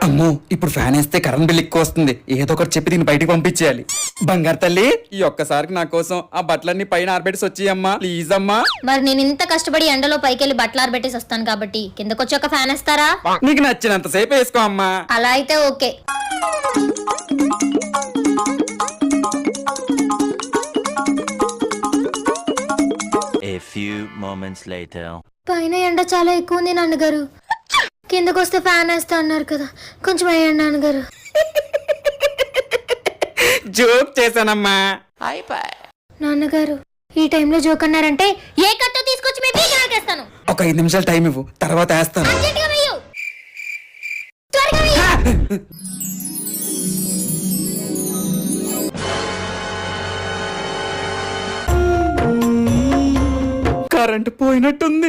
అమ్మో ఇప్పుడు ఫ్యాన్ వేస్తే కరెంట్ బిల్ ఎక్కువ వస్తుంది. ఏదో ఒకటి చెప్పి దీన్ని బయటికి పంపించేయాలి. బంగారు తల్లి, ఈ ఒక్కసారికి నా కోసం ఆ బట్టలన్నీ పైన ఆరబెట్టి వచ్చేయమ్మా, ప్లీజ్ అమ్మా. మరి నేను ఇంత కష్టపడి ఎండలో పైకెళ్ళి బట్టలు ఆరబెట్టేసి వస్తాను కాబట్టి కిందకొచ్చి ఒక ఫ్యాన్ వేస్తారా? నీకు నచ్చినంత సేపు వేసుకో అమ్మా. అలా అయితే okay. A few moments later. పైన ఎండ చాలా ఎక్కువ ఉంది నాన్నగారు. కిందకొస్తే ఫ్యాన్ వేస్తా అన్నారు కదా, కొంచెం వేయండి నాన్నగారు. జోక్ చేశానమ్మా. నాన్నగారు ఈ టైంలో జోక్ అన్నారంటే ఏ కట్టో తీసుకొచ్చి మీ పీక నాకేస్తాను. ఒక 5 నిమిషాలు టైం ఇవ్వు, తర్వాత వేస్తాను. అర్జెంటుగా వెయ్యు. త్వరగా వెయ్యు. కరెంటు పోయినట్టుంది.